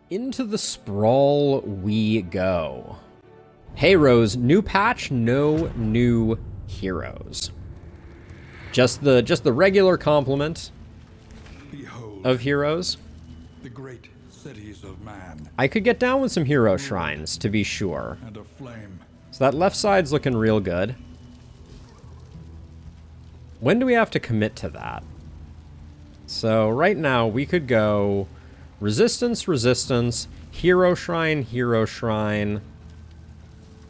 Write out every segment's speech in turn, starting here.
Into the sprawl we go. Hey Rose, new patch, no new heroes. Just the regular complement of heroes. The great cities of man. I could get down with some hero shrines, to be sure. And a flame. So that left side's looking real good. When do we have to commit to that? So right now we could go resistance, resistance, hero shrine,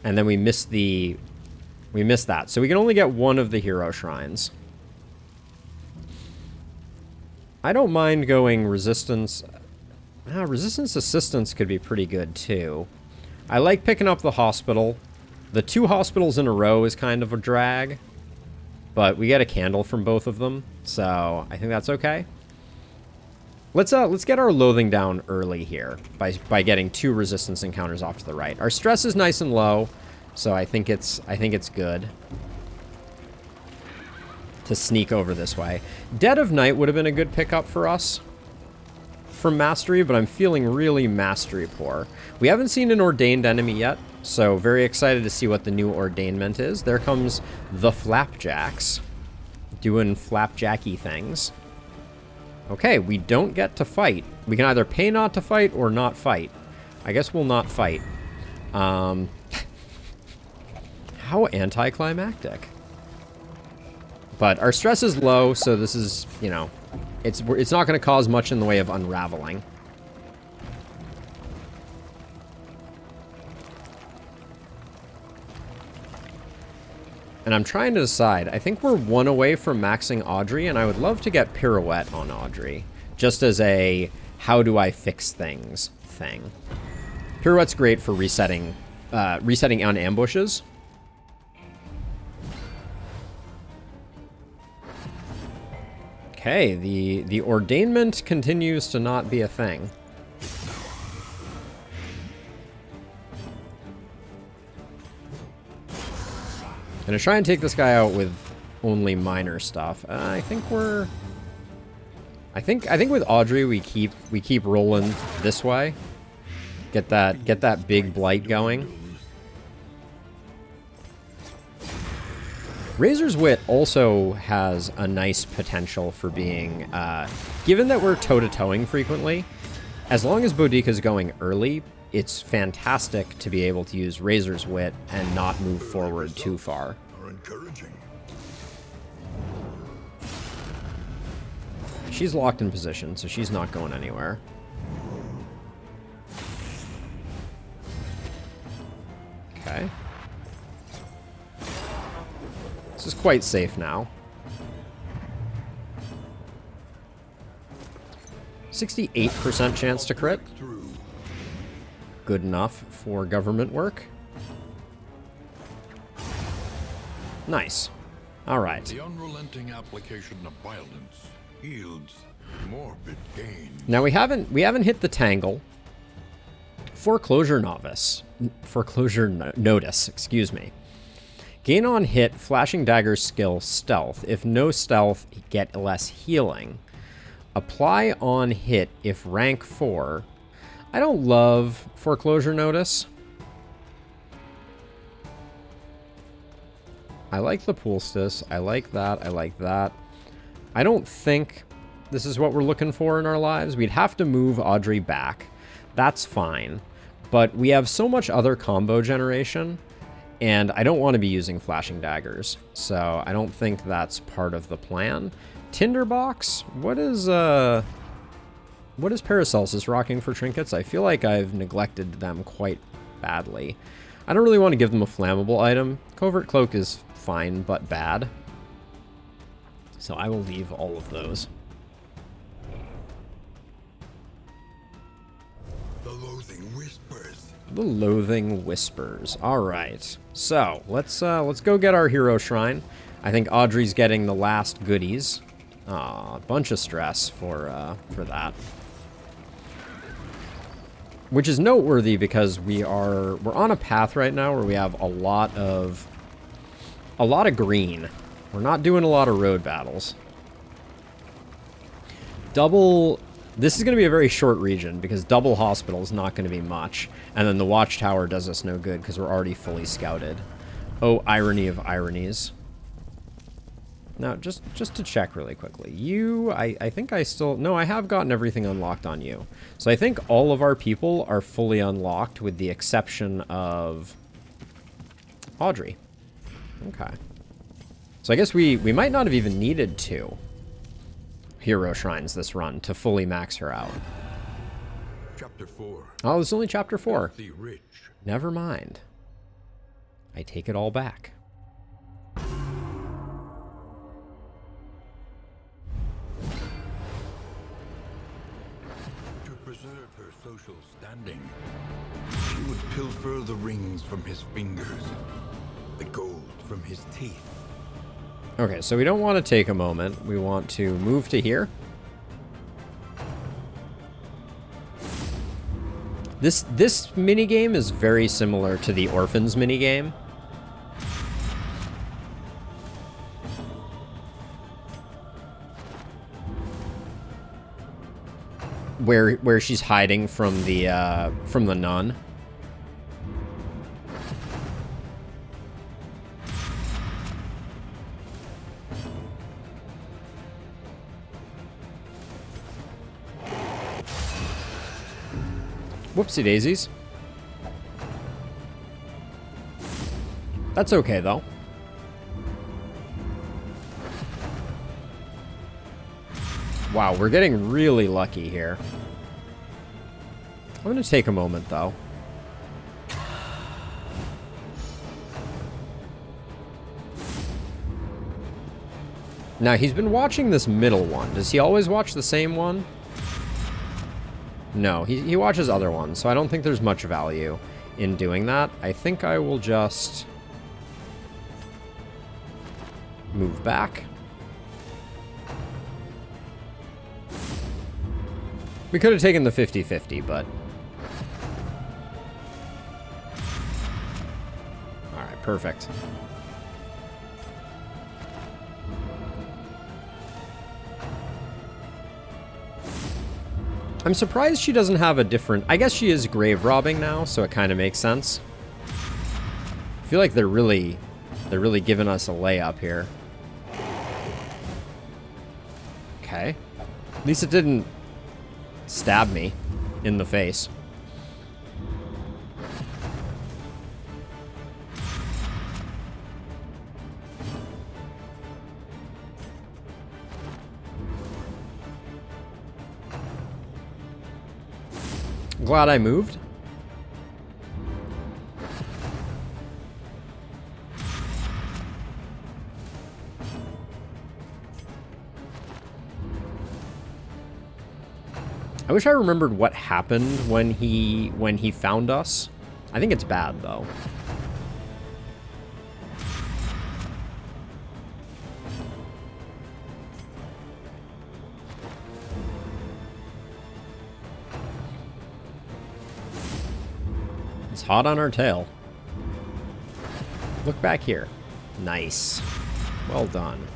and then we miss that. So we can only get one of the hero shrines. I don't mind going resistance. Resistance assistance could be pretty good too. I like picking up the hospital. The 2 hospitals in a row is kind of a drag, but we get a candle from both of them, so I think that's okay. Let's get our loathing down early here by getting 2 resistance encounters off to the right. Our stress is nice and low, so I think it's good to sneak over this way. Dead of Night would have been a good pickup for us from Mastery, but I'm feeling really Mastery poor. We haven't seen an Ordained enemy yet, so very excited to see what the new Ordainment is. There comes the Flapjacks, doing flapjacky things. Okay, we don't get to fight. We can either pay not to fight or not fight. I guess we'll not fight. How anticlimactic. But our stress is low, so this is, you know, it's not going to cause much in the way of unraveling. And I'm trying to decide. I think we're 1 away from maxing Audrey, and I would love to get Pirouette on Audrey. Just as a how do I fix things thing. Pirouette's great for resetting on ambushes. Okay, the Ordainment continues to not be a thing. Gonna try and take this guy out with only minor stuff. I think with Audrey we keep rolling this way. Get that big blight going. Razor's Wit also has a nice potential for being, given that we're toe-to-toeing frequently, as long as Boudica's going early, it's fantastic to be able to use Razor's Wit and not move forward too far. She's locked in position, so she's not going anywhere. Okay. This is quite safe now. 68% chance to crit. Good enough for government work. Nice. All right. The unrelenting application of violence yields morbid gain. Now we haven't hit the Tangle. Foreclosure Notice, excuse me. Gain on hit, Flashing Dagger's skill, Stealth. If no stealth, get less healing. Apply on hit if rank 4. I don't love Foreclosure Notice. I like the Poultice. I like that. I like that. I don't think this is what we're looking for in our lives. We'd have to move Audrey back. That's fine. But we have so much other combo generation, and I don't want to be using Flashing Daggers. So I don't think that's part of the plan. Tinderbox? What is Paracelsus rocking for trinkets? I feel like I've neglected them quite badly. I don't really want to give them a flammable item. Covert Cloak is fine, but bad. So I will leave all of those. The loathing whispers. The loathing whispers. All right. So let's go get our hero shrine. I think Audrey's getting the last goodies. A bunch of stress for that. Which is noteworthy because we're on a path right now where we have a lot of green. We're not doing a lot of road battles. Double This is going to be a very short region because double hospital is not going to be much. And then the watchtower does us no good because we're already fully scouted. Oh, irony of ironies. Now, just to check really quickly. You, I think I still... No, I have gotten everything unlocked on you. So I think all of our people are fully unlocked with the exception of Audrey. Okay. So I guess we might not have even needed to hero shrines this run to fully max her out. Chapter 4. Oh, it's only chapter 4. The rich. Never mind. I take it all back. To preserve her social standing, she would pilfer the rings from his fingers, the gold from his teeth. Okay, so we don't want to take a moment. We want to move to here. This minigame is very similar to the Orphans minigame. Where she's hiding from the nun. Whoopsie daisies. That's okay, though. Wow, we're getting really lucky here. I'm going to take a moment, though. Now, he's been watching this middle one. Does he always watch the same one? No, he watches other ones, so I don't think there's much value in doing that. I think I will just move back. We could have taken the 50-50, but... Alright, perfect. I'm surprised she doesn't have a different... I guess she is grave robbing now, so it kind of makes sense. I feel like they're really giving us a layup here. Okay. At least it didn't stab me in the face. Glad I moved. I wish I remembered what happened when he found us. I think it's bad though. It's hot on our tail. Look back here. Nice. Well done.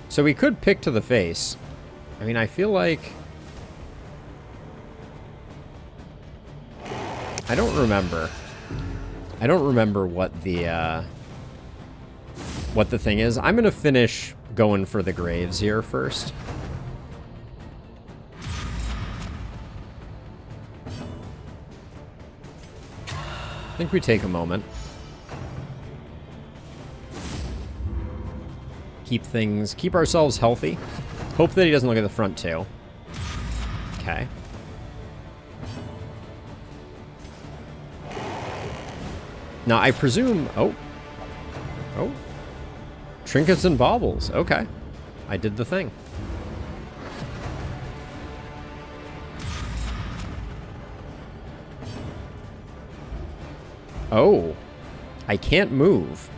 So we could pick to the face. I mean, I feel like... I don't remember. I don't remember what the thing is. I'm gonna finish going for the graves here first. I think we take a moment. Keep ourselves healthy. Hope that he doesn't look at the front too. Okay. Now I presume, oh. Trinkets and baubles, okay. I did the thing. Oh, I can't move.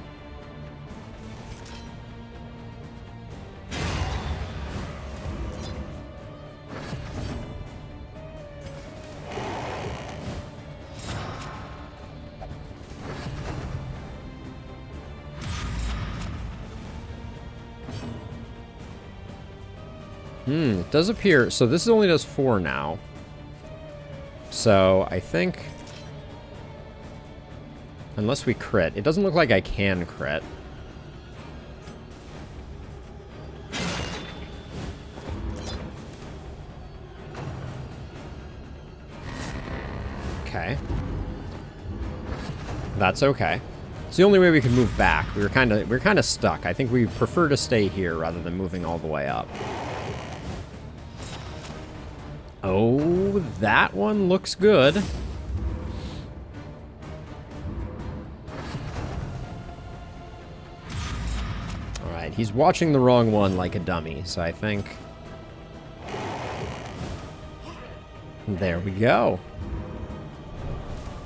It does appear... So this only does 4 now. So I think... Unless we crit. It doesn't look like I can crit. Okay. That's okay. It's the only way we could move back. We were kind of stuck. I think we prefer to stay here rather than moving all the way up. Oh, that one looks good. Alright, he's watching the wrong one like a dummy, so I think... There we go.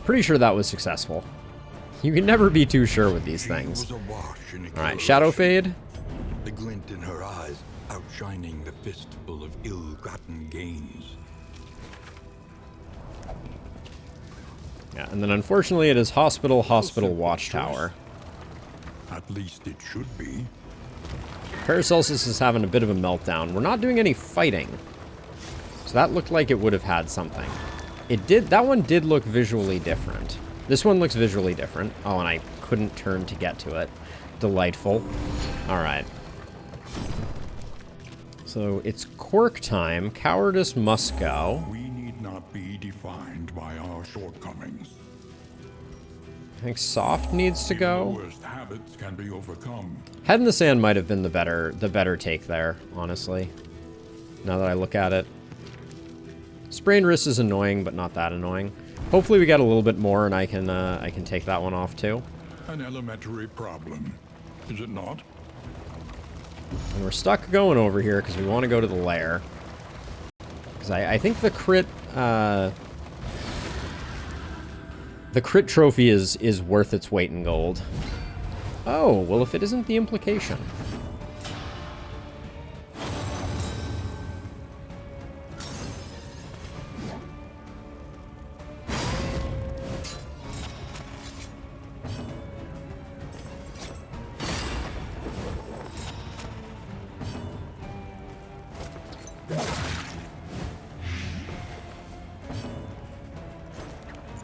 Pretty sure that was successful. You can never be too sure with these things. Alright, shadow fade. The glint in her eyes outshining the fistful of ill-gotten gains. Yeah, and then unfortunately it is hospital, watchtower. At least it should be. Paracelsus is having a bit of a meltdown. We're not doing any fighting. So that looked like it would have had something. It did, that one did look visually different. This one looks visually different. Oh, and I couldn't turn to get to it. Delightful. Alright. So it's quirk time. Cowardice must go. We need not be defined by our shortcomings. I think soft needs to go. The worst habits can be overcome. Head in the sand might have been the better take there, honestly. Now that I look at it. Sprained wrist is annoying, but not that annoying. Hopefully we get a little bit more and I can take that one off too. An elementary problem, is it not? And we're stuck going over here because we want to go to the lair. Because I think the crit trophy is worth its weight in gold. Oh, well if it isn't the implication.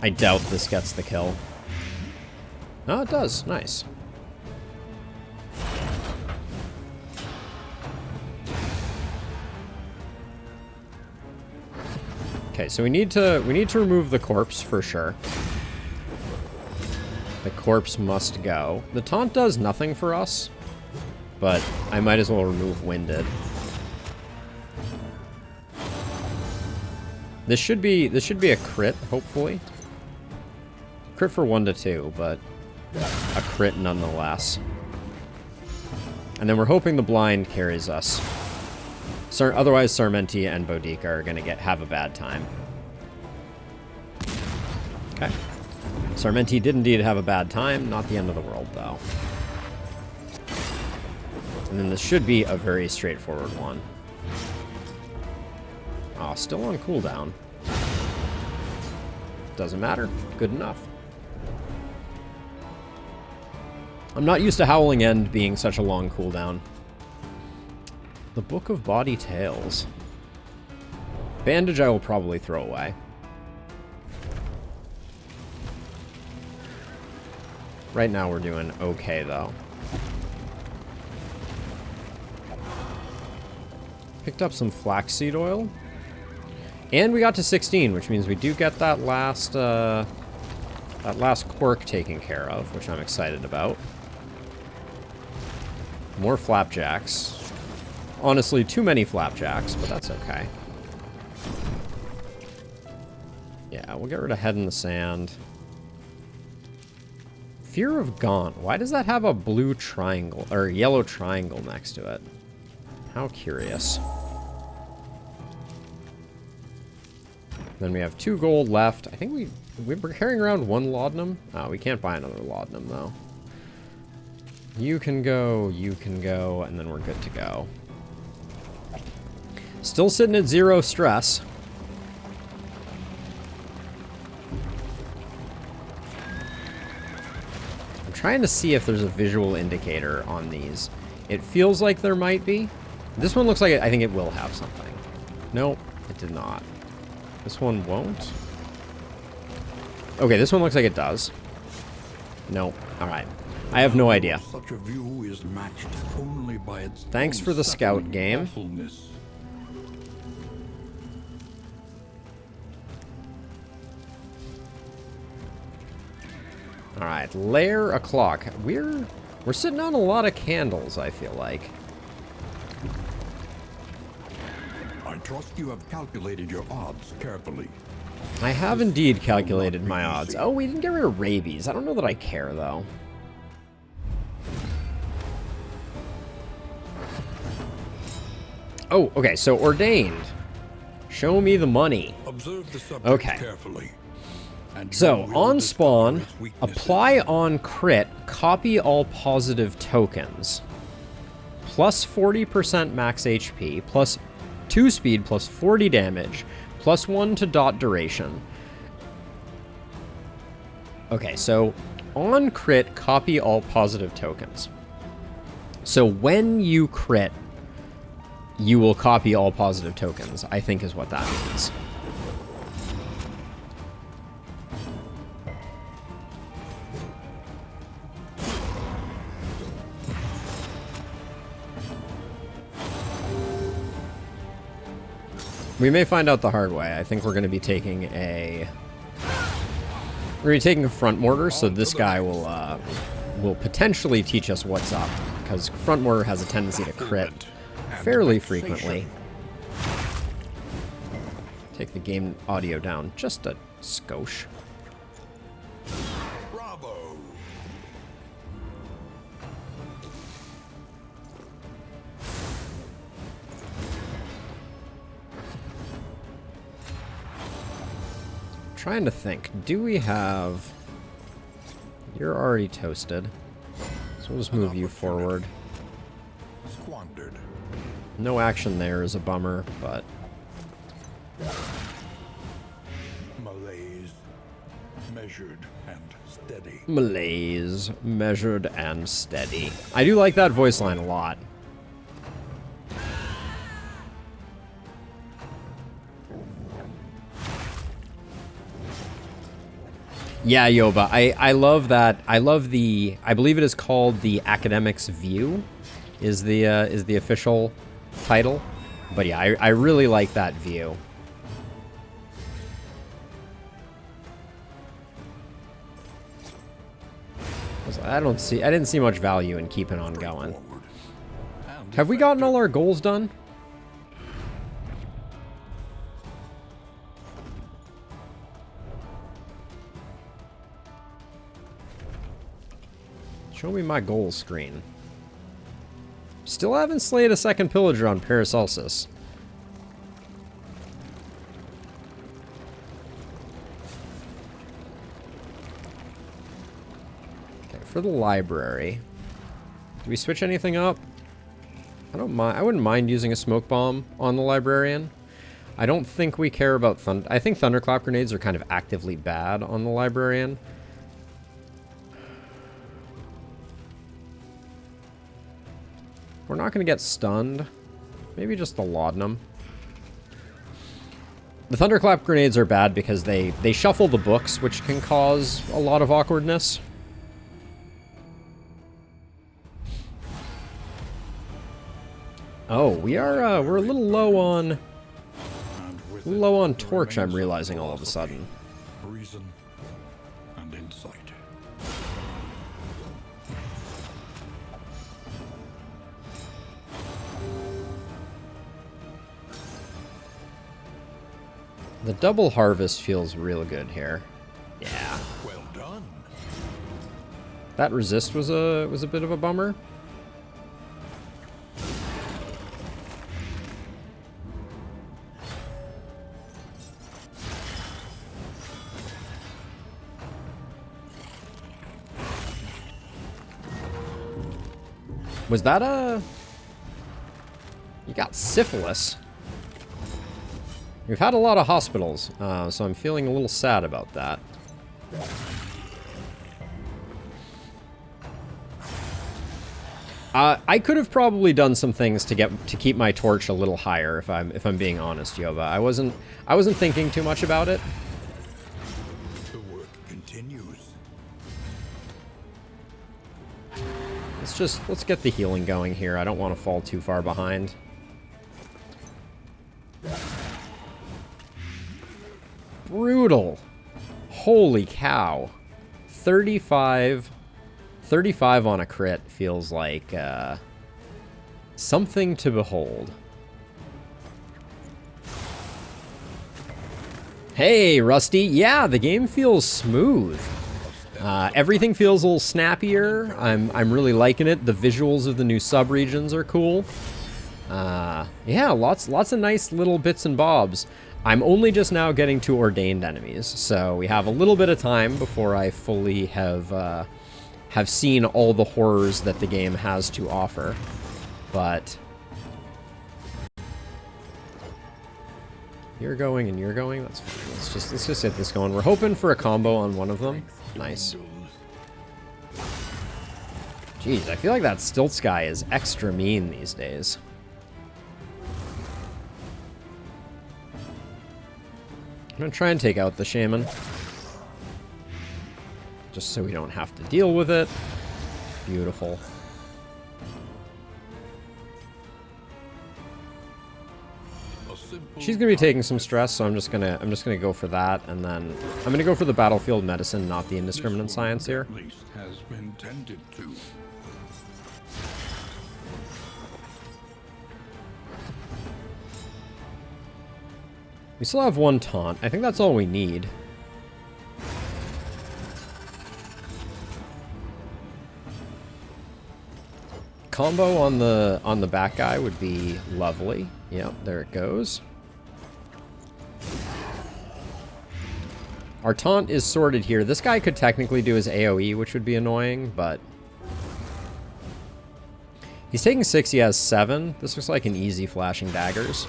I doubt this gets the kill. Oh, it does. Nice. Okay, so we need to remove the corpse for sure. The corpse must go. The taunt does nothing for us, but I might as well remove winded. This should be a crit, hopefully. Crit for 1 to 2, but a crit nonetheless. And then we're hoping the blind carries us. Otherwise, Sarmenti and Boudica are going to have a bad time. Okay. Sarmenti did indeed have a bad time. Not the end of the world, though. And then this should be a very straightforward one. Oh, still on cooldown. Doesn't matter. Good enough. I'm not used to Howling End being such a long cooldown. The Book of Body Tales. Bandage I will probably throw away. Right now we're doing okay, though. Picked up some flaxseed oil. And we got to 16, which means we do get that last quirk taken care of, which I'm excited about. More flapjacks. Honestly, too many flapjacks, but that's okay. Yeah, we'll get rid of Head in the Sand. Fear of Gaunt. Why does that have a blue triangle, or yellow triangle next to it? How curious. Then we have 2 gold left. I think we're carrying around 1 laudanum. Oh, we can't buy another laudanum, though. You can go, and then we're good to go. Still sitting at 0 stress. I'm trying to see if there's a visual indicator on these. It feels like there might be. This one looks like I think it will have something. Nope, it did not. This one won't. Okay, this one looks like it does. Nope. All right. I have no idea. Such a view is matched only by its Thanks for the scout game. awfulness. All right, lair o'clock. We're sitting on a lot of candles, I feel like. I trust you have calculated your odds carefully. I have indeed calculated my odds. Oh, we didn't get rid of rabies. I don't know that I care, though. Oh, okay, so ordained. Show me the money. Observe the subject Okay. carefully. And So, you will on discover spawn, its weaknesses. apply on crit, copy all positive tokens. Plus 40% max HP, plus 2 speed, plus 40 damage, plus 1 to dot duration. Okay, so on crit, copy all positive tokens. So when you crit, you will copy all positive tokens, I think is what that means. We may find out the hard way. I think we're going to be taking a... We're going to be taking a front mortar, so this guy will potentially teach us what's up, because front mortar has a tendency to crit fairly frequently. Take the game audio down just a skosh. Bravo! Trying to think. Do we have... You're already toasted. So we'll just move you forward. Squandered. No action there is a bummer, but... Malaise. Measured and steady. Malaise, measured and steady. I do like that voice line a lot. Yeah, Yoba, I love that. I love the... I believe it is called the Academic's View, is the official title. But yeah, I really like that view. I didn't see much value in keeping on going. Have we gotten all our goals done? Show me my goal screen. Still haven't slayed a second pillager on Paracelsus. Okay, for the library. Do we switch anything up? I don't mind. I wouldn't mind using a smoke bomb on the librarian. I don't think we care about I think thunderclap grenades are kind of actively bad on the librarian. We're not going to get stunned. Maybe just the laudanum. The thunderclap grenades are bad because they shuffle the books, which can cause a lot of awkwardness. Oh, we're a little low on torch, I'm realizing all of a sudden. Reason and insight. The double harvest feels real good here. Yeah. Well done. That resist was a bit of a bummer. Was that a... You got syphilis. We've had a lot of hospitals, so I'm feeling a little sad about that. I could have probably done some things to keep my torch a little higher if I'm being honest, Yoba. I wasn't thinking too much about it. The work continues. Let's get the healing going here. I don't want to fall too far behind. Brutal. Holy cow. 35 on a crit feels like something to behold. Hey, Rusty. Yeah, the game feels smooth. Everything feels a little snappier. I'm really liking it. The visuals of the new sub-regions are cool. Yeah, lots of nice little bits and bobs. I'm only just now getting to ordained enemies, so we have a little bit of time before I fully have seen all the horrors that the game has to offer. But you're going and you're going. That's fine. Let's just get this going. We're hoping for a combo on one of them. Nice. Jeez, I feel like that Stilts guy is extra mean these days. I'm gonna try and take out the shaman, just so we don't have to deal with it. Beautiful. She's gonna be taking some stress, so I'm just gonna go for that, and then I'm gonna go for the battlefield medicine, not the indiscriminate science here. At least has been tended to. We still have one taunt. I think that's all we need. Combo on the back guy would be lovely. Yep, there it goes. Our taunt is sorted here. This guy could technically do his AoE, which would be annoying, but he's taking 6, he has 7. This looks like an easy flashing daggers.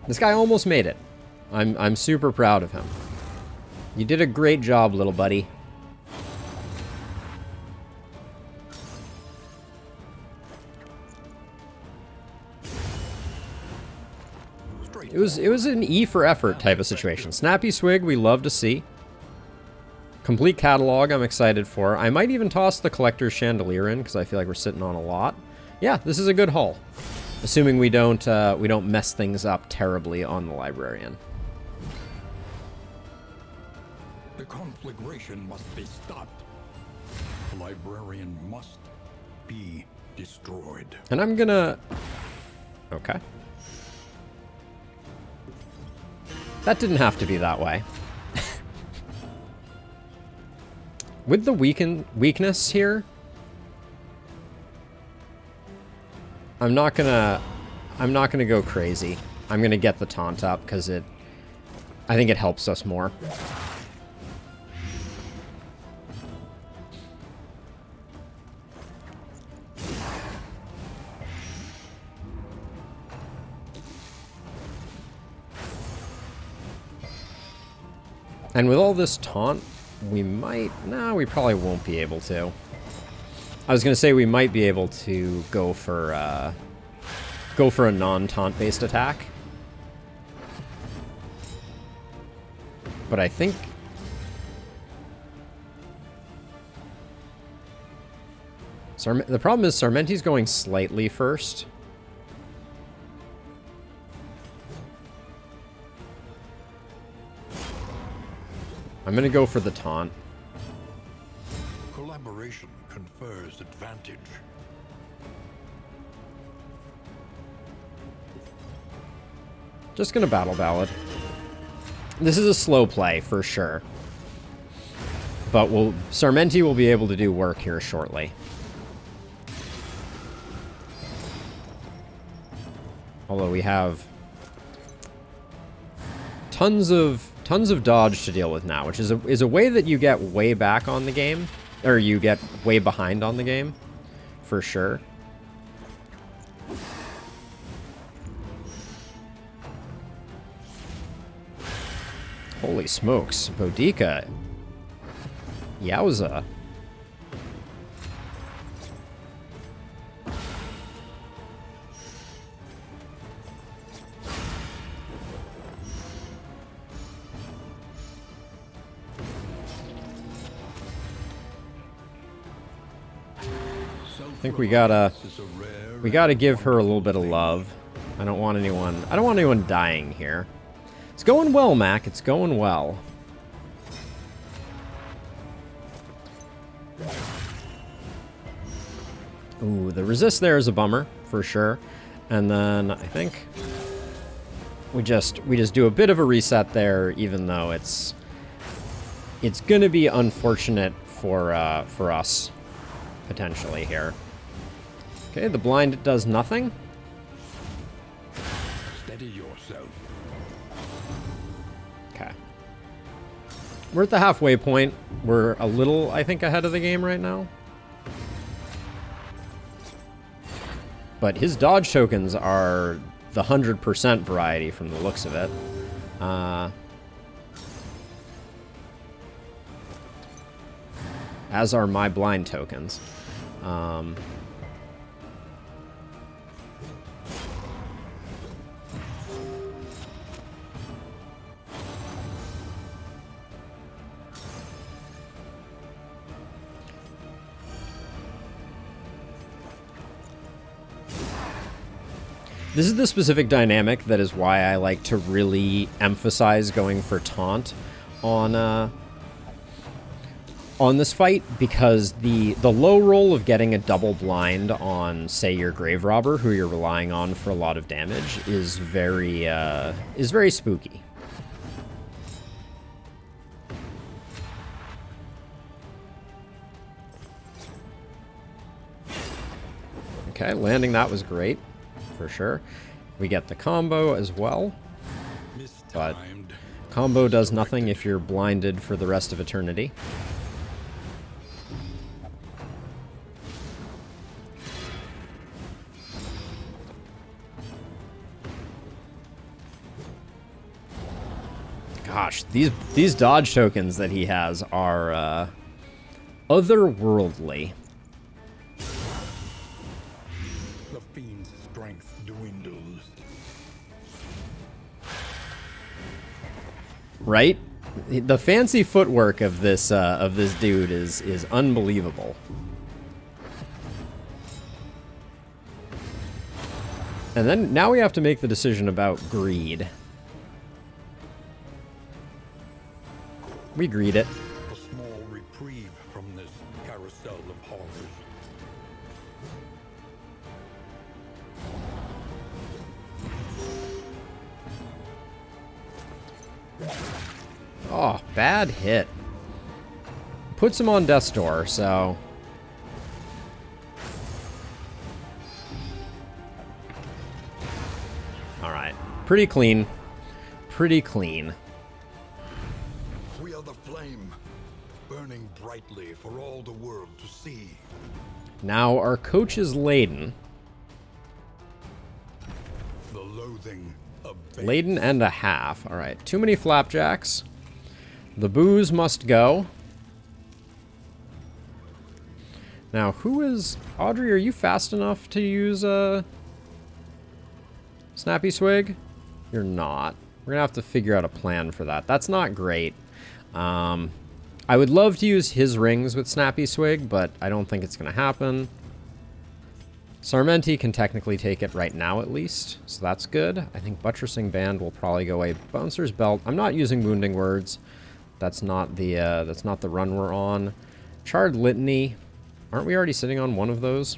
This guy almost made it. I'm super proud of him. You did a great job, little buddy. It was an E for effort type of situation. Snappy Swig, we love to see. Complete catalog, I'm excited for. I might even toss the Collector's Chandelier in, because I feel like we're sitting on a lot. Yeah, this is a good haul. Assuming we don't mess things up terribly on the Librarian. The conflagration must be stopped. The Librarian must be destroyed. And I'm gonna... Okay. That didn't have to be that way. With the weakness here, I'm not gonna go crazy. I'm gonna get the taunt up because I think it helps us more. And with all this taunt, we might... No, we probably won't be able to. I was going to say we might be able to go for a non-taunt based attack. But I think... the problem is Sarmenti's going slightly first. I'm going to go for the taunt. Collaboration confers advantage. Just going to Battle Ballad. This is a slow play for sure. But Sarmenti will be able to do work here shortly. Although we have tons of dodge to deal with now, which is a way that you get way back on the game, or you get way behind on the game, for sure. Holy smokes. Boudica. Yowza. I think we gotta give her a little bit of love. I don't want anyone dying here. It's going well, Mac. It's going well. Ooh, the resist there is a bummer for sure. And then I think we just do a bit of a reset there, even though it's gonna be unfortunate for us potentially here. Okay, the blind does nothing. Steady yourself. Okay. We're at the halfway point. We're a little, I think, ahead of the game right now. But his dodge tokens are the 100% variety from the looks of it. As are my blind tokens. This is the specific dynamic that is why I like to really emphasize going for taunt on this fight, because the low roll of getting a double blind on, say, your grave robber, who you're relying on for a lot of damage, is very spooky. Okay, landing that was great. For sure. We get the combo as well, but combo does nothing if you're blinded for the rest of eternity. Gosh, these dodge tokens that he has are otherworldly. Right? The fancy footwork of this dude is unbelievable. And then now we have to make the decision about greed. We greed it. A small reprieve from this carousel of horrors. Oh, bad hit. Puts him on death's door, so... Alright. Pretty clean. Pretty clean. We are the flame, burning brightly for all the world to see. Now our coach is laden. The loathing abates. Laden and a half. Alright, too many flapjacks. The booze must go. Now, who is... Audrey, are you fast enough to use a Snappy Swig? You're not. We're gonna have to figure out a plan for that. That's not great. I would love to use his rings with Snappy Swig, but I don't think it's gonna happen. Sarmenti can technically take it right now, at least, so that's good. I think Buttressing Band will probably go away. Bouncer's Belt. I'm not using Wounding Words. That's not the run we're on. Charred Litany. Aren't we already sitting on one of those?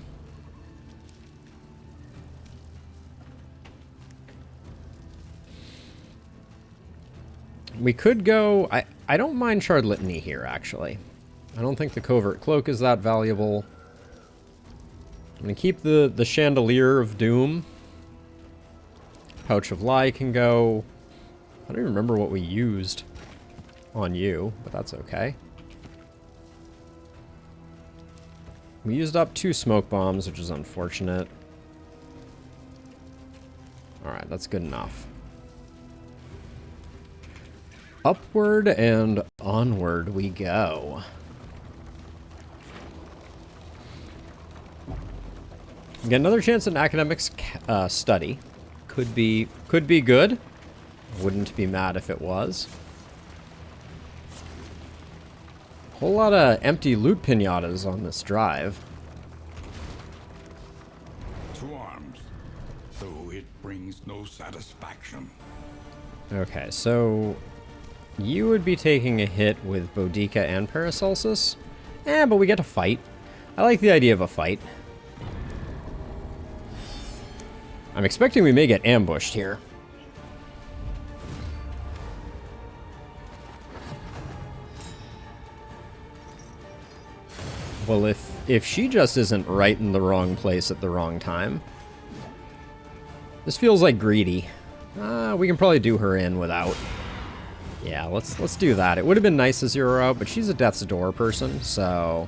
We could go... I don't mind Charred Litany here, actually. I don't think the Covert Cloak is that valuable. I'm going to keep the Chandelier of Doom. Pouch of Lie can go... I don't even remember what we used on you, but that's okay. We used up 2 smoke bombs, which is unfortunate. Alright, that's good enough. Upward and onward we go. Get another chance at an academics study. Could be good. Wouldn't be mad if it was. Whole lot of empty loot pinatas on this drive. To arms, though it brings no satisfaction. Okay, so you would be taking a hit with Boudica and Paracelsus. But we get to fight. I like the idea of a fight. I'm expecting we may get ambushed here. Well, if she just isn't right in the wrong place at the wrong time. This feels like greedy. We can probably do her in without. Yeah, let's do that. It would have been nice to zero her out, but she's a Death's Door person, so...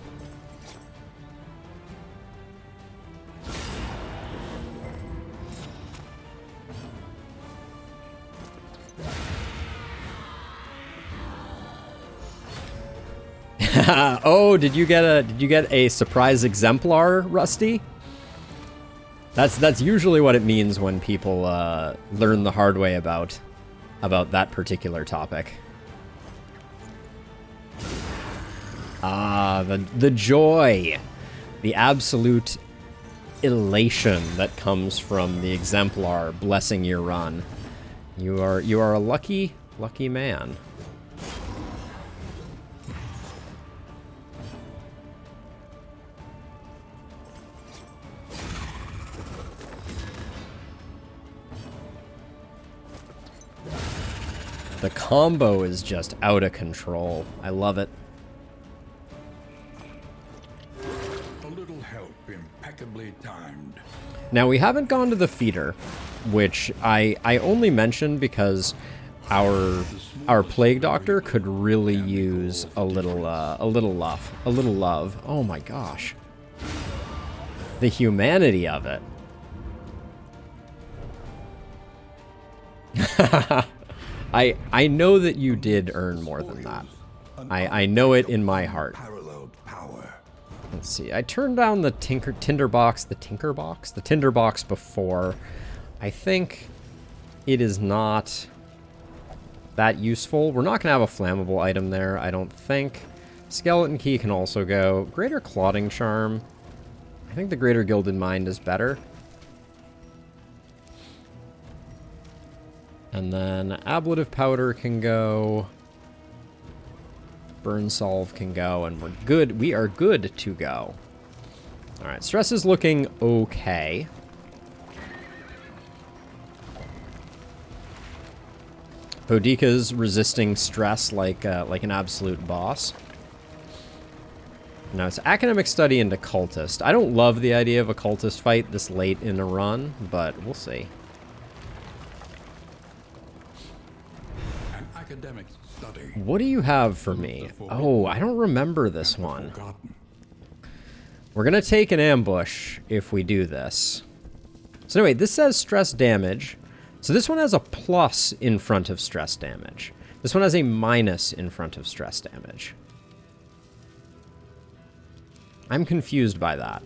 Oh, did you get a surprise exemplar, Rusty? That's usually what it means when people learn the hard way about that particular topic. Ah, the joy, the absolute elation that comes from the exemplar blessing your run. You are a lucky man. The combo is just out of control. I love it. A little help, impeccably timed. Now, we haven't gone to the feeder, which I only mention because our plague doctor could really use a little love. Oh my gosh. The humanity of it. I know that you did earn more than that. I know it in my heart. Let's see. I turned down the tinderbox before. I think it is not that useful. We're not going to have a flammable item there, I don't think. Skeleton Key can also go. Greater Clotting Charm. I think the Greater Gilded Mind is better. And then Ablative Powder can go. Burn Solve can go, and we're good. We are good to go. Alright, stress is looking okay. Boudica's resisting stress like an absolute boss. Now it's academic study into cultist. I don't love the idea of a cultist fight this late in a run, but we'll see. An academic study. What do you have for me? Oh, I don't remember this one. We're gonna take an ambush if we do this. So anyway, this says stress damage. So this one has a plus in front of stress damage. This one has a minus in front of stress damage. I'm confused by that.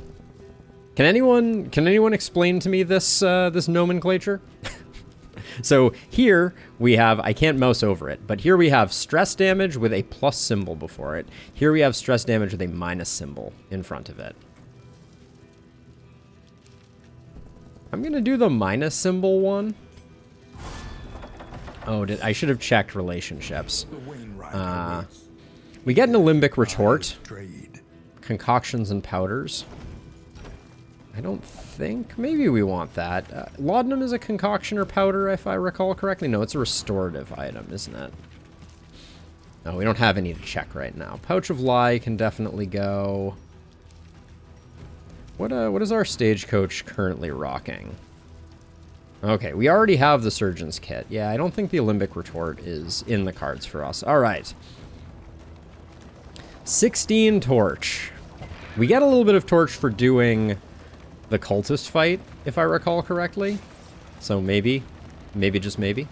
Can anyone explain to me this this nomenclature? So here we have, I can't mouse over it, but here we have stress damage with a plus symbol before it. Here we have stress damage with a minus symbol in front of it. I'm gonna do the minus symbol one. Oh, I should have checked relationships. We get an Alembic Retort. Concoctions and powders. I don't think. Maybe we want that. Laudanum is a concoction or powder, if I recall correctly. No, it's a restorative item, isn't it? No, we don't have any to check right now. Pouch of Lie can definitely go. What is our stagecoach currently rocking? Okay, we already have the Surgeon's Kit. Yeah, I don't think the Alembic Retort is in the cards for us. All right. 16 torch. We get a little bit of torch for doing the cultist fight, if I recall correctly. So maybe just maybe.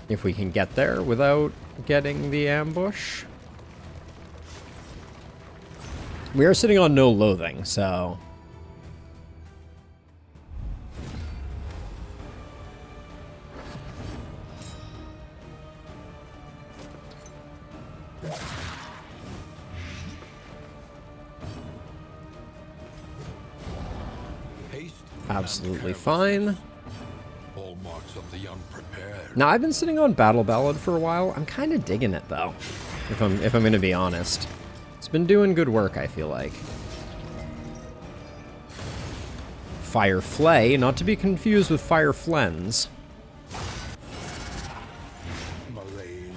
If we can get there without getting the ambush. We are sitting on no loathing, so... Haste Absolutely and fine. all marks of the unprepared. Now, I've been sitting on Battle Ballad for a while. I'm kind of digging it, though, if I'm going to be honest. It's been doing good work, I feel like. Fire Flay, not to be confused with Fire Flens. Malaise,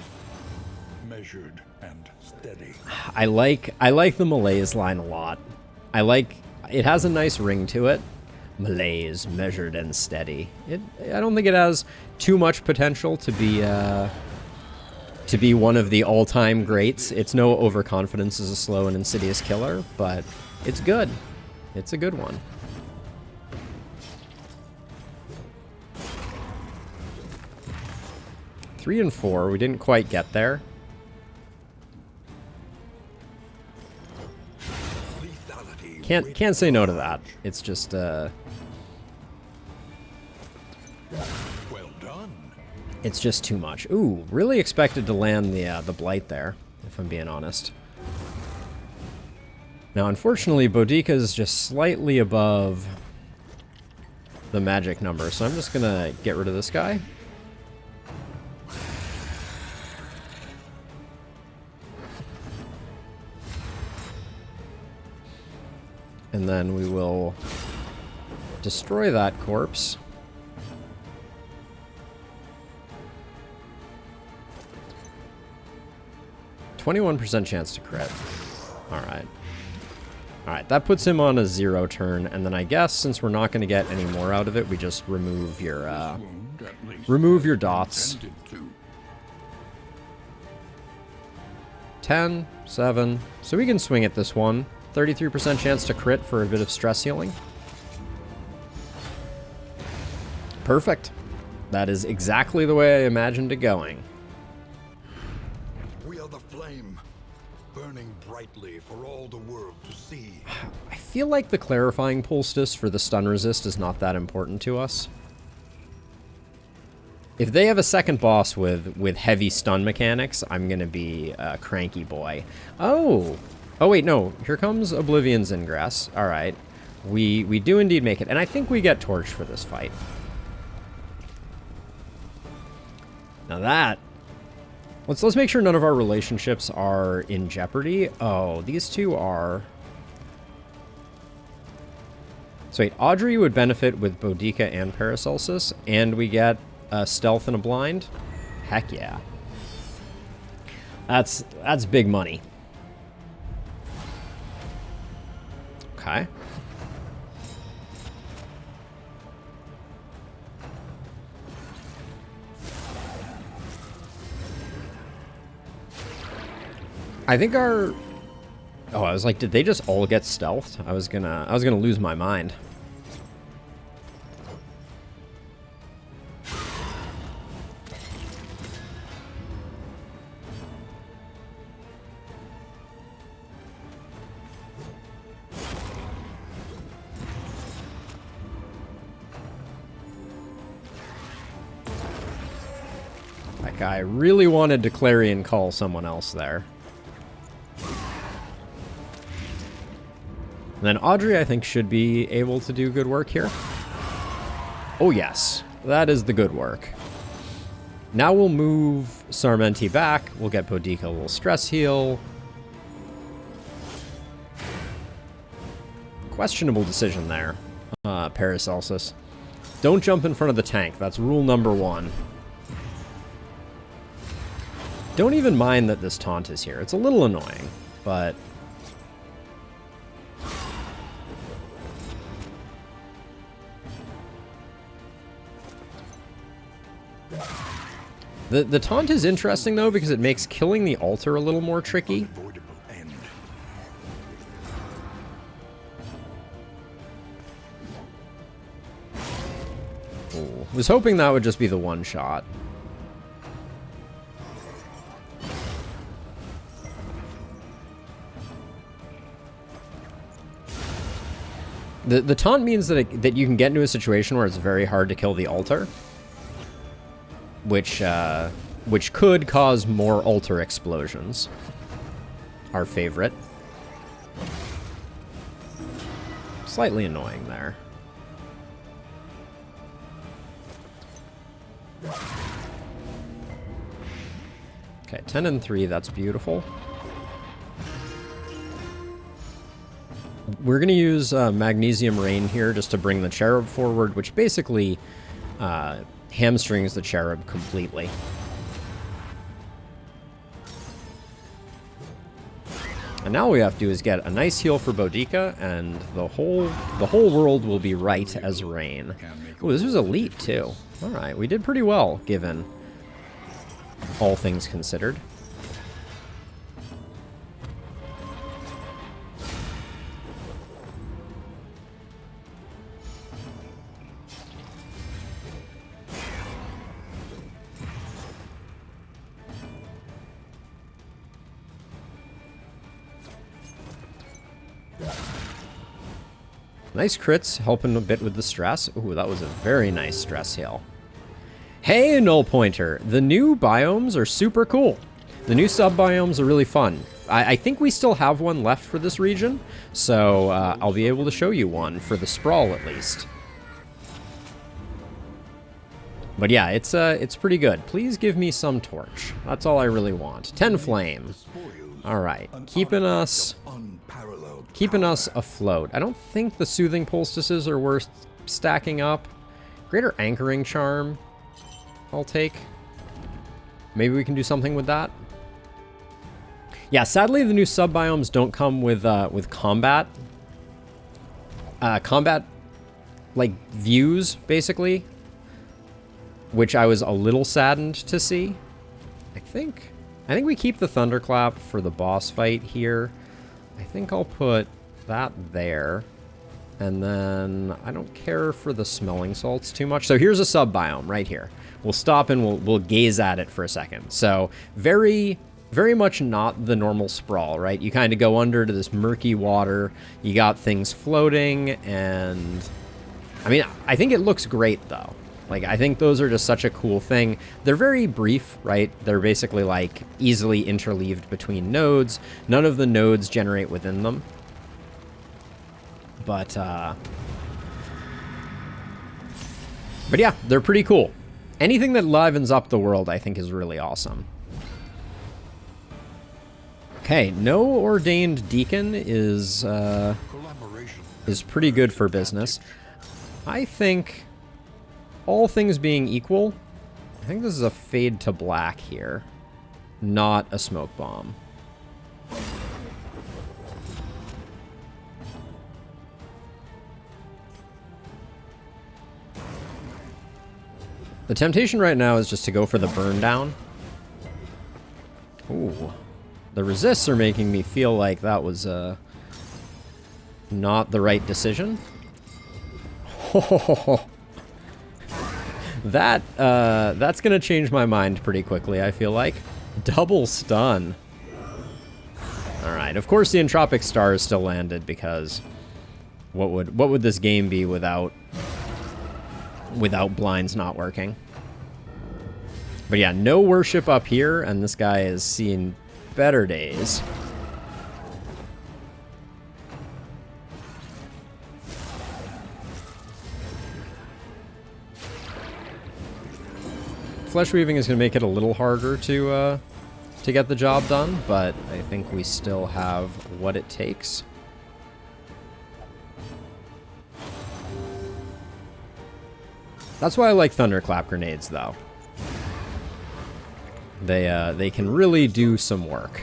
measured and steady. I like the Malaise line a lot. It has a nice ring to it. Malaise, measured and steady. I don't think it has too much potential to be one of the all-time greats. It's no overconfidence as a slow and insidious killer, but it's good. It's a good one. Three and 4, we didn't quite get there. Can't say no to that. It's just Well done. it's just too much. Ooh, really expected to land the blight there, if I'm being honest. Now, unfortunately, Boudica is just slightly above the magic number, so I'm just gonna get rid of this guy. And then we will destroy that corpse. %21 chance to crit. Alright. Alright, that puts him on a 0 turn, and then I guess since we're not going to get any more out of it, we just remove your dots. 10, 7. So we can swing at this one. 33% chance to crit for a bit of stress healing. Perfect. That is exactly the way I imagined it going. We are the flame, burning brightly for all the world to see. I feel like the clarifying poultice for the stun resist is not that important to us. If they have a second boss with heavy stun mechanics, I'm gonna be a cranky boy. Oh! Oh wait, no. Here comes Oblivion's Ingress. Alright. We do indeed make it. And I think we get torched for this fight. Now that... Let's make sure none of our relationships are in jeopardy. Oh, these two are... So wait, Audrey would benefit with Boudica and Paracelsus, and we get a stealth and a blind? Heck yeah. That's big money. Okay. I think our... Oh, I was like, did they just all get stealthed? I was gonna lose my mind. That guy really wanted to Clarion Call someone else there. And then Audrey, I think, should be able to do good work here. Oh, yes. That is the good work. Now we'll move Sarmenti back. We'll get Boudica a little stress heal. Questionable decision there, Paracelsus. Don't jump in front of the tank. That's rule number 1. Don't even mind that this taunt is here. It's a little annoying, but... The taunt is interesting, though, because it makes killing the altar a little more tricky. Ooh, was hoping that would just be the one shot. The taunt means that you can get into a situation where it's very hard to kill the altar, which could cause more altar explosions. Our favorite. Slightly annoying there. Okay, 10 and 3, that's beautiful. We're going to use Magnesium Rain here just to bring the Cherub forward, which basically hamstrings the Cherub completely. And now all we have to do is get a nice heal for Boudica, and the whole world will be right as rain. Oh, this was elite too. All right, we did pretty well given all things considered. Nice crits, helping a bit with the stress. Ooh, that was a very nice stress heal. Hey, Null Pointer! The new biomes are super cool. The new sub-biomes are really fun. I think we still have one left for this region, so I'll be able to show you one, for the Sprawl at least. But yeah, it's pretty good. Please give me some torch. That's all I really want. 10 flame. Alright, keeping us afloat. I don't think the Soothing Poultices are worth stacking up. Greater Anchoring Charm, I'll take. Maybe we can do something with that. Yeah, sadly the new sub-biomes don't come with combat. Combat, like, views, basically. Which I was a little saddened to see. I think we keep the Thunderclap for the boss fight here. I think I'll put that there. And then I don't care for the Smelling Salts too much. So here's a sub-biome right here. We'll stop and we'll gaze at it for a second. So very, very much not the normal Sprawl, right? You kind of go under to this murky water. You got things floating, and I mean, I think it looks great though. Like, I think those are just such a cool thing. They're very brief, right? They're basically, like, easily interleaved between nodes. None of the nodes generate within them. But yeah, they're pretty cool. Anything that livens up the world, I think, is really awesome. Okay, no Ordained Deacon is pretty good for business. I think, all things being equal, I think this is a Fade to Black here, not a Smoke Bomb. The temptation right now is just to go for the burn down. Ooh. The resists are making me feel like that was not the right decision. That's gonna change my mind pretty quickly, I feel like. Double stun. Alright, of course the Entropic Star is still landed, because what would this game be without blinds not working? But yeah, no worship up here, and this guy is seeing better days. Flesh Weaving is going to make it a little harder to get the job done, but I think we still have what it takes. That's why I like Thunderclap Grenades, though. They can really do some work.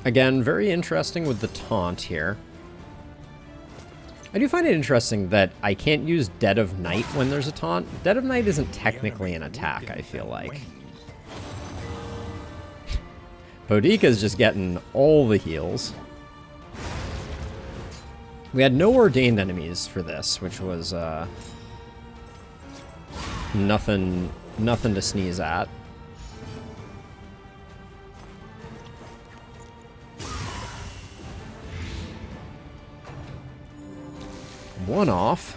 Again, very interesting with the taunt here. I do find it interesting that I can't use Dead of Night when there's a taunt. Dead of Night isn't technically an attack, I feel like. Boudica's just getting all the heals. We had no ordained enemies for this, which was nothing to sneeze at. One off.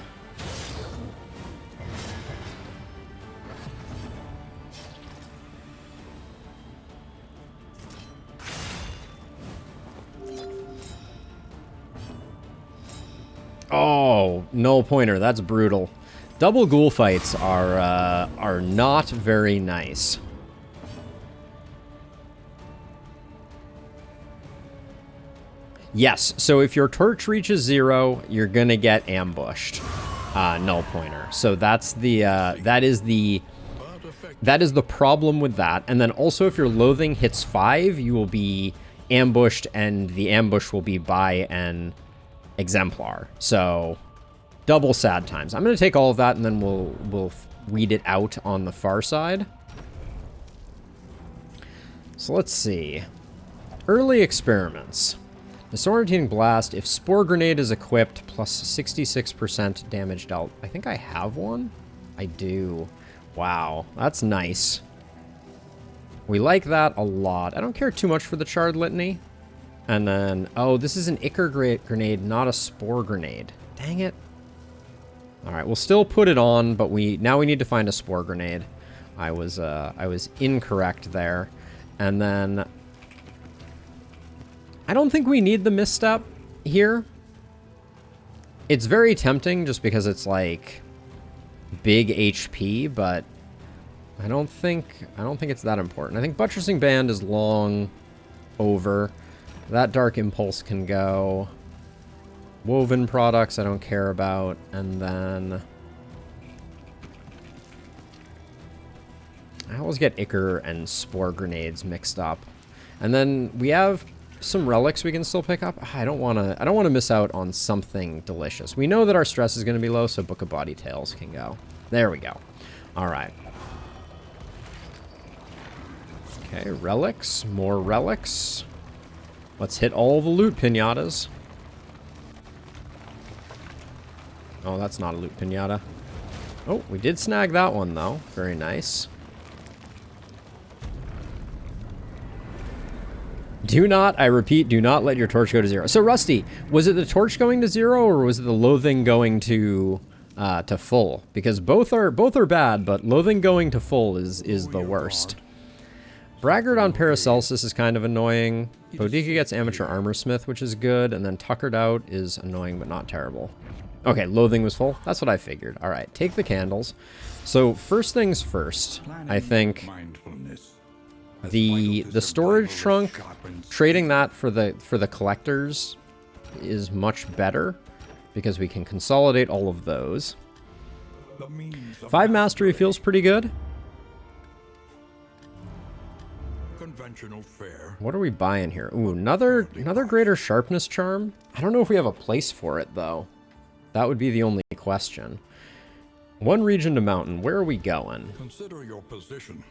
Oh, null pointer. That's brutal. Double ghoul fights are not very nice. Yes, so if your torch reaches 0, you're gonna get ambushed. Null pointer. So that's the that is the problem with that. And then also if your loathing hits 5, you will be ambushed, and the ambush will be by an exemplar. So double sad times. I'm gonna take all of that, and then we'll weed it out on the far side. So let's see. Early experiments. Disorientating Blast, if Spore Grenade is equipped, plus 66% damage dealt. I think I have one? I do. Wow, that's nice. We like that a lot. I don't care too much for the Charred Litany. And then, oh, this is an Ichor Grenade, not a Spore Grenade. Dang it. Alright, we'll still put it on, but now we need to find a Spore Grenade. I was incorrect there. And then I don't think we need the misstep here. It's very tempting just because it's like big HP, but I don't think it's that important. I think Buttressing Band is long over. That Dark Impulse can go. Woven products I don't care about, and then I always get Ichor and Spore Grenades mixed up. And then we have some relics we can still pick up. I don't want to miss out on something delicious. We know that our stress is going to be low, so Book of Body Tales can go. There we go. All right. Okay, relics, more relics. Let's hit all the loot pinatas. Oh, that's not a loot pinata. Oh, we did snag that one though. Very nice. Do not, I repeat, do not let your torch go to 0. So, Rusty, was it the torch going to 0, or was it the loathing going to full? Because both are bad, but loathing going to full is the worst. Braggart on Paracelsus is kind of annoying. Boudica gets Amateur Armorsmith, which is good, and then Tuckered Out is annoying but not terrible. Okay, loathing was full. That's what I figured. All right, take the candles. So first things first, I think the storage trunk, trading that for the collectors is much better because we can consolidate all of those. 5 mastery feels pretty good. Conventional fare. What are we buying here? Ooh, another greater sharpness charm. I don't know if we have a place for it though. That would be the only question. 1 region to mountain. Where are we going? Consider your position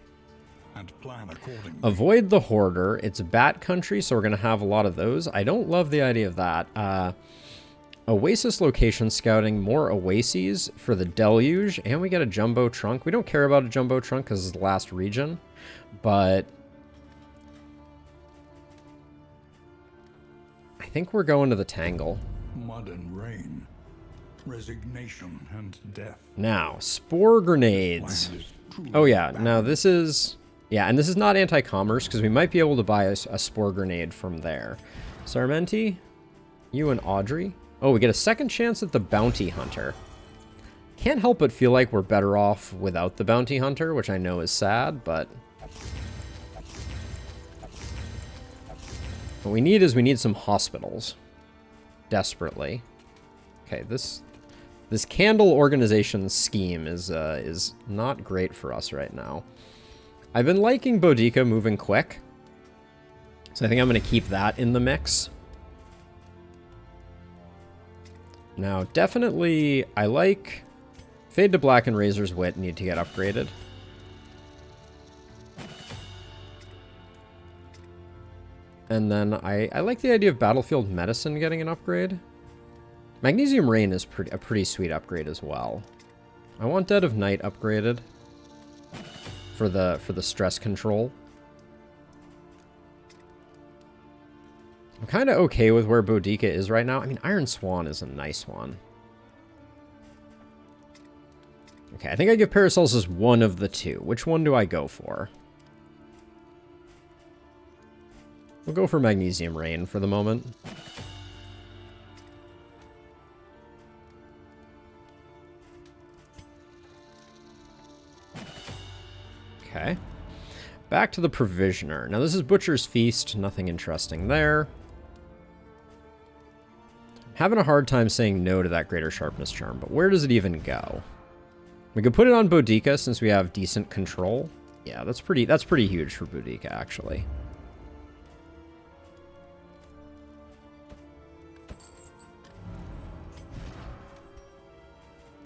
and plan accordingly. Avoid the Hoarder. It's bat country, so we're going to have a lot of those. I don't love the idea of that. Oasis location scouting, more oases for the deluge, and we get a jumbo trunk. We don't care about a jumbo trunk because it's the last region, but I think we're going to the Tangle. Mud and rain, resignation and death. Now, Spore Grenades. Oh yeah, now this is... Yeah, and this is not anti-commerce, because we might be able to buy a Spore Grenade from there. Sarmenti, you and Audrey. Oh, we get a second chance at the Bounty Hunter. Can't help but feel like we're better off without the Bounty Hunter, which I know is sad, but... What we need some hospitals. Desperately. Okay, this candle organization scheme is not great for us right now. I've been liking Boudica moving quick, so I think I'm going to keep that in the mix. Now, definitely, I like Fade to Black and Razor's Wit need to get upgraded. And then I like the idea of Battlefield Medicine getting an upgrade. Magnesium Rain is a pretty sweet upgrade as well. I want Dead of Night upgraded for the stress control. I'm kind of okay with where Boudica is right now. I mean, Iron Swan is a nice one. Okay, I think I give Paracelsus as one of the two. Which one do I go for? We'll go for Magnesium Rain for the moment. Okay. Back to the Provisioner. Now this is Butcher's Feast. Nothing interesting there. I'm having a hard time saying no to that Greater Sharpness Charm, but where does it even go? We could put it on Boudica since we have decent control. Yeah, that's pretty huge for Boudica, actually.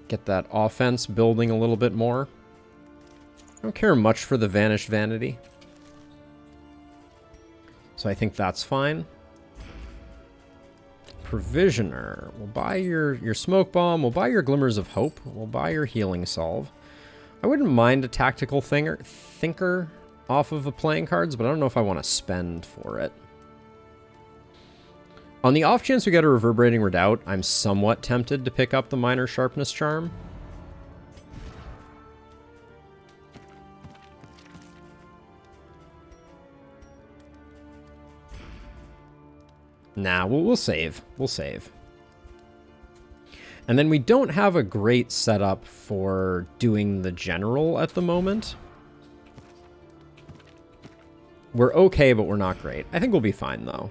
Get that offense building a little bit more. I don't care much for the Vanished Vanity. So I think that's fine. Provisioner. We'll buy your Smoke Bomb. We'll buy your Glimmers of Hope. We'll buy your Healing Salve. I wouldn't mind a Tactical Thinker off of the playing cards, but I don't know if I want to spend for it. On the off chance we get a Reverberating Redoubt, I'm somewhat tempted to pick up the Minor Sharpness Charm. Nah, we'll save. We'll save. And then we don't have a great setup for doing the General at the moment. We're okay, but we're not great. I think we'll be fine, though.